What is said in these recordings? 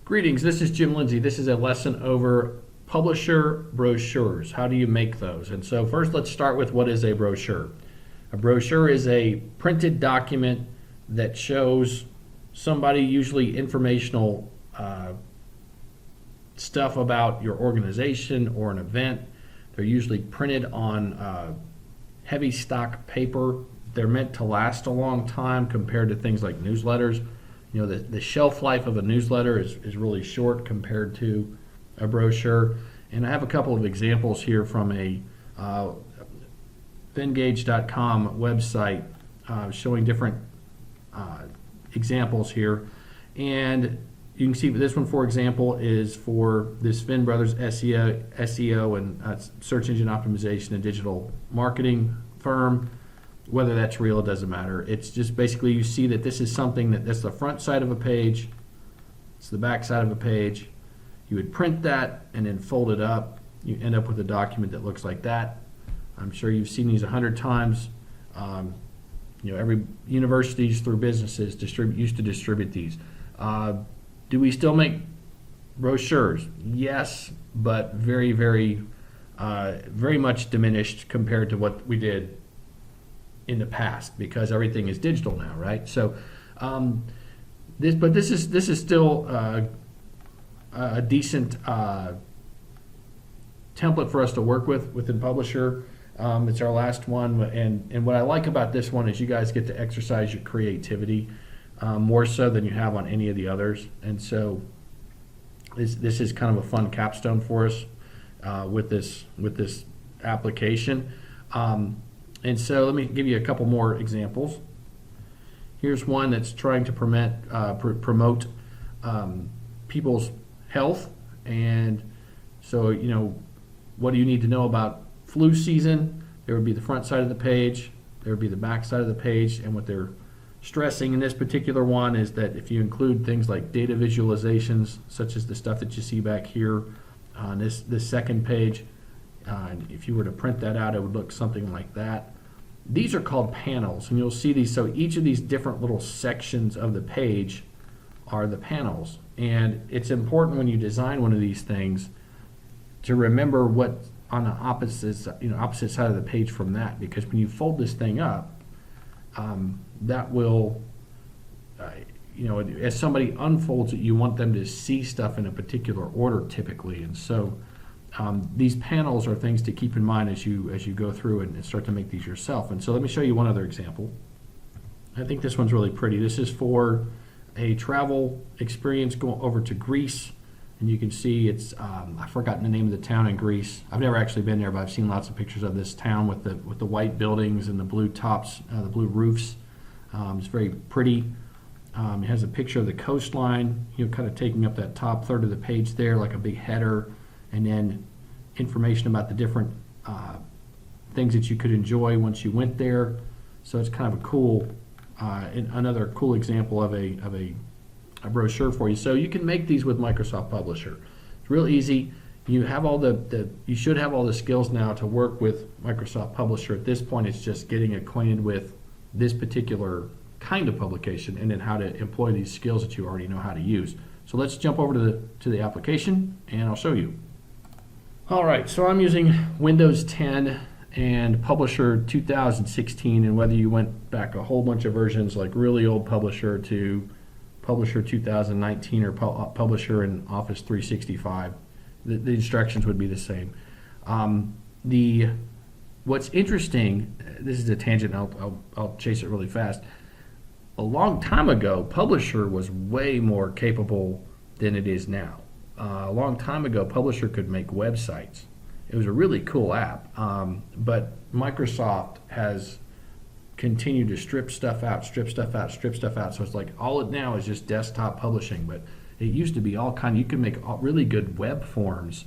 Greetings, this is Jim Lindsay. This is a lesson over publisher brochures. How do you make those? And so first let's start with what is a brochure. A brochure is a printed document that shows somebody, usually informational stuff about your organization or an event. They're usually printed on heavy stock paper. They're meant to last a long time compared to things like newsletters. You know, the shelf life of a newsletter is really short compared to a brochure. And I have a couple of examples here from a Vengage.com website showing different examples here. And you can see this one, for example, is for this Finn Brothers SEO and search engine optimization and digital marketing firm. Whether that's real, it doesn't matter. It's just basically you see that this is something that's the front side of a page, it's the back side of a page. You would print that and then fold it up. You end up with a document that looks like that. I'm sure you've seen these 100 times. You know, every universities through businesses used to distribute these. Do we still make brochures? Yes, but very, very, very much diminished compared to what we did in the past, because everything is digital now, right? So, this is still a decent template for us to work with within Publisher. It's our last one, and what I like about this one is you guys get to exercise your creativity more so than you have on any of the others, and so this is kind of a fun capstone for us with this application. And so let me give you a couple more examples. Here's one that's trying to promote people's health. And so, you know, what do you need to know about flu season? There would be the front side of the page, there would be the back side of the page, and what they're stressing in this particular one is that if you include things like data visualizations, such as the stuff that you see back here on this second page, if you were to print that out, it would look something like that. These are called panels, and you'll see these. So each of these different little sections of the page are the panels. And it's important when you design one of these things to remember what on the opposite side of the page from that, because when you fold this thing up, that will, as somebody unfolds it, you want them to see stuff in a particular order typically, and so. These panels are things to keep in mind as you go through and start to make these yourself. And so let me show you one other example. I think this one's really pretty. This is for a travel experience going over to Greece, and you can see it's I've forgotten the name of the town in Greece. I've never actually been there, but I've seen lots of pictures of this town with the white buildings and the blue tops, the blue roofs. It's very pretty. It has a picture of the coastline, kind of taking up that top third of the page there, like a big header. And then information about the different things that you could enjoy once you went there. So it's kind of a cool, another cool example of a brochure for you. So you can make these with Microsoft Publisher. It's real easy. You have all you should have all the skills now to work with Microsoft Publisher. At this point, it's just getting acquainted with this particular kind of publication and then how to employ these skills that you already know how to use. So let's jump over to the application, and I'll show you. All right, so I'm using Windows 10 and Publisher 2016, and whether you went back a whole bunch of versions like really old Publisher to Publisher 2019 or Publisher in Office 365, the instructions would be the same. What's interesting, this is a tangent, I'll chase it really fast. A long time ago, Publisher was way more capable than it is now. A long time ago, Publisher could make websites. It was a really cool app, but Microsoft has continued to strip stuff out. So it's like all it now is just desktop publishing, but it used to be all kind. You can make really good web forms,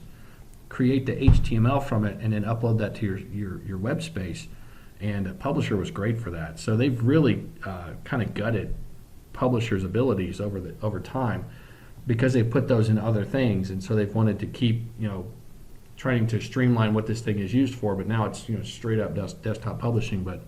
create the HTML from it, and then upload that to your web space. And Publisher was great for that. So they've really kind of gutted Publisher's abilities over time, because they put those in other things, and so they've wanted to keep trying to streamline what this thing is used for. But now it's straight up desktop publishing. But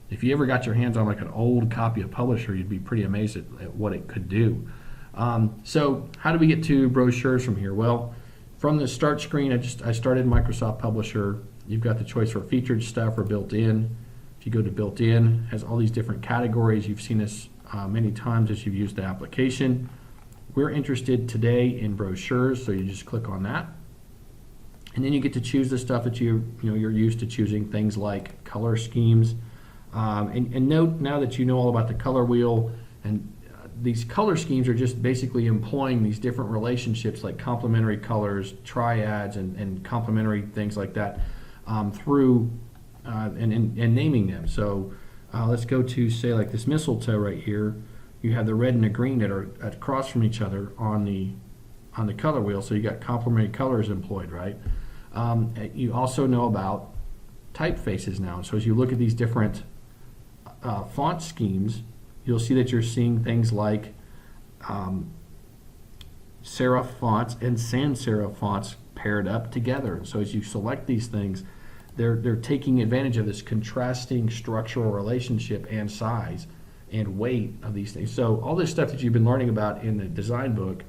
if you ever got your hands on like an old copy of Publisher, you'd be pretty amazed at what it could do. So how do we get to brochures from here? Well, from the start screen, I started Microsoft Publisher. You've got the choice for featured stuff or built-in. If you go to built-in, it has all these different categories. You've seen this many times as you've used the application. We're interested today in brochures, so you just click on that. And then you get to choose the stuff that you're used to choosing, things like color schemes. And note now that you know all about the color wheel, and these color schemes are just basically employing these different relationships like complementary colors, triads, and complementary things like that through and naming them. So let's go to, say, like this mistletoe right here. You have the red and the green that are across from each other on the color wheel, so you got complementary colors employed, right? You also know about typefaces now. So as you look at these different font schemes, you'll see that you're seeing things like serif fonts and sans serif fonts paired up together. And so as you select these things, they're taking advantage of this contrasting structural relationship and size and weight of these things. So all this stuff that you've been learning about in the design book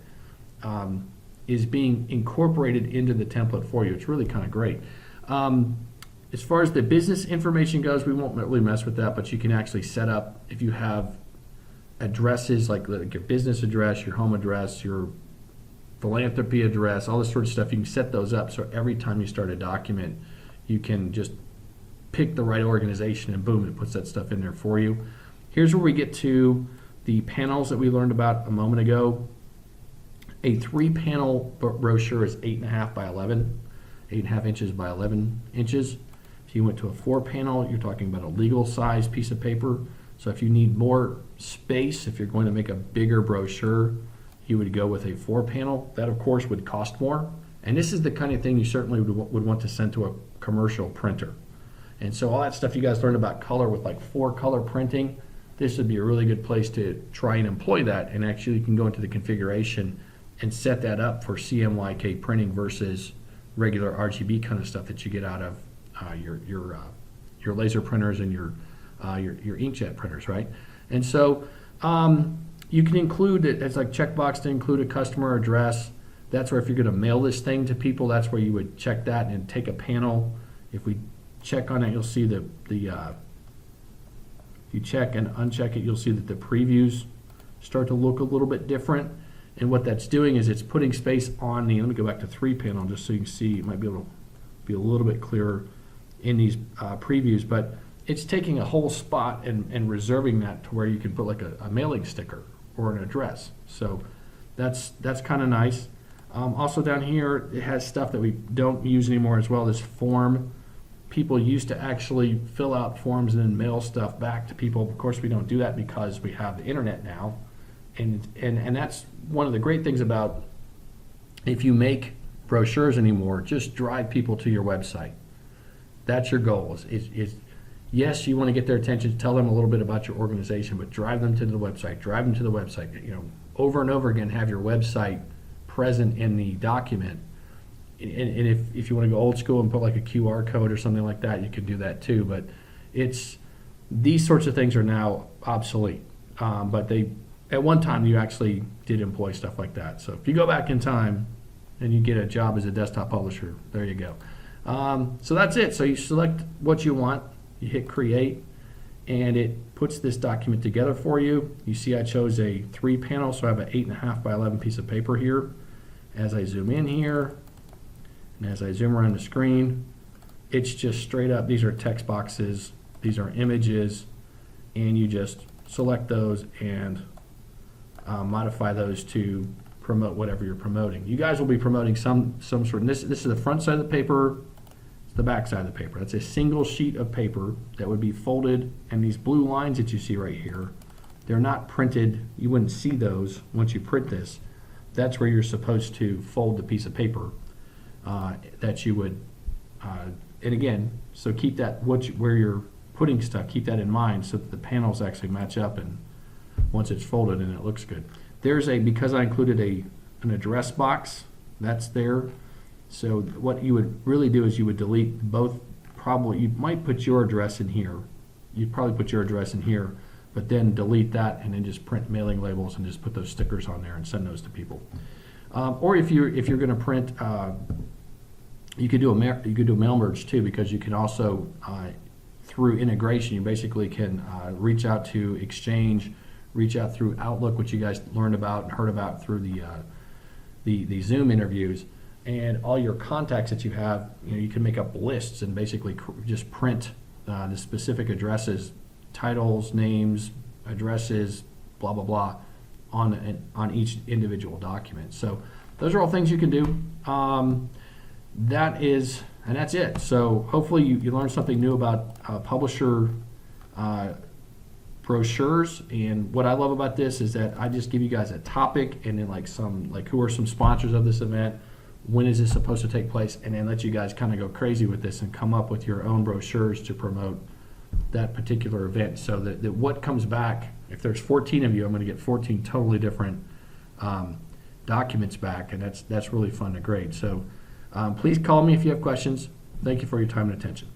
is being incorporated into the template for you. It's really kind of great. As far as the business information goes, we won't really mess with that, but you can actually set up, if you have addresses like your business address, your home address, your philanthropy address, all this sort of stuff, you can set those up so every time you start a document, you can just pick the right organization and boom, it puts that stuff in there for you. Here's where we get to the panels that we learned about a moment ago. A 3-panel brochure is 8.5 by 11, 8.5 inches by 11 inches. If you went to a 4-panel, you're talking about a legal size piece of paper. So if you need more space, if you're going to make a bigger brochure, you would go with a 4-panel. That, of course, would cost more. And this is the kind of thing you certainly would want to send to a commercial printer. And so all that stuff you guys learned about color with like 4-color printing, this would be a really good place to try and employ that. And actually you can go into the configuration and set that up for CMYK printing versus regular RGB kind of stuff that you get out of your laser printers and your inkjet printers, right? And so you can include it as like checkbox to include a customer address. That's where if you're going to mail this thing to people, that's where you would check that and take a panel. If we check on it, you'll see if you check and uncheck it, you'll see that the previews start to look a little bit different. And what that's doing is it's putting space on the, let me go back to 3-panel just so you can see, you might be able to be a little bit clearer in these previews, but it's taking a whole spot and reserving that to where you can put like a mailing sticker or an address. So that's kind of nice. Also down here, it has stuff that we don't use anymore as well, this form. People used to actually fill out forms and then mail stuff back to people. Of course, we don't do that because we have the internet now. And that's one of the great things about if you make brochures anymore, just drive people to your website. That's your goal. Yes, you want to get their attention, tell them a little bit about your organization, but drive them to the website. Drive them to the website. Over and over again, have your website present in the document. And if you want to go old school and put like a QR code or something like that, you can do that too. But these sorts of things are now obsolete. But at one time you actually did employ stuff like that. So if you go back in time and you get a job as a desktop publisher, there you go. So that's it. So you select what you want, you hit create, and it puts this document together for you. You see I chose a 3-panel, so I have an 8.5 by 11 piece of paper here. As I zoom in here, and as I zoom around the screen, it's just straight up, these are text boxes, these are images, and you just select those and modify those to promote whatever you're promoting. You guys will be promoting some sort of, this is the front side of the paper, it's the back side of the paper. That's a single sheet of paper that would be folded, and these blue lines that you see right here, they're not printed, you wouldn't see those once you print this. That's where you're supposed to fold the piece of paper that you would, and again, so keep that, where you're putting stuff, keep that in mind so that the panels actually match up and once it's folded and it looks good. Because I included an address box, that's there. So what you would really do is you would delete both, you might put your address in here. You'd probably put your address in here, but then delete that and then just print mailing labels and just put those stickers on there and send those to people. Or if you're going to print, you could do a mail merge too, because you can also through integration you basically can reach out to Exchange, reach out through Outlook, which you guys learned about and heard about through the Zoom interviews, and all your contacts that you have, you can make up lists and basically just print the specific addresses, titles, names, addresses, blah blah blah, on each individual document. So those are all things you can do. That's it. So hopefully you learned something new about publisher brochures. And what I love about this is that I just give you guys a topic and then who are some sponsors of this event, when is this supposed to take place, and then let you guys kind of go crazy with this and come up with your own brochures to promote that particular event. So that what comes back, if there's 14 of you, I'm going to get 14 totally different documents back, and that's really fun to grade. So please call me if you have questions. Thank you for your time and attention.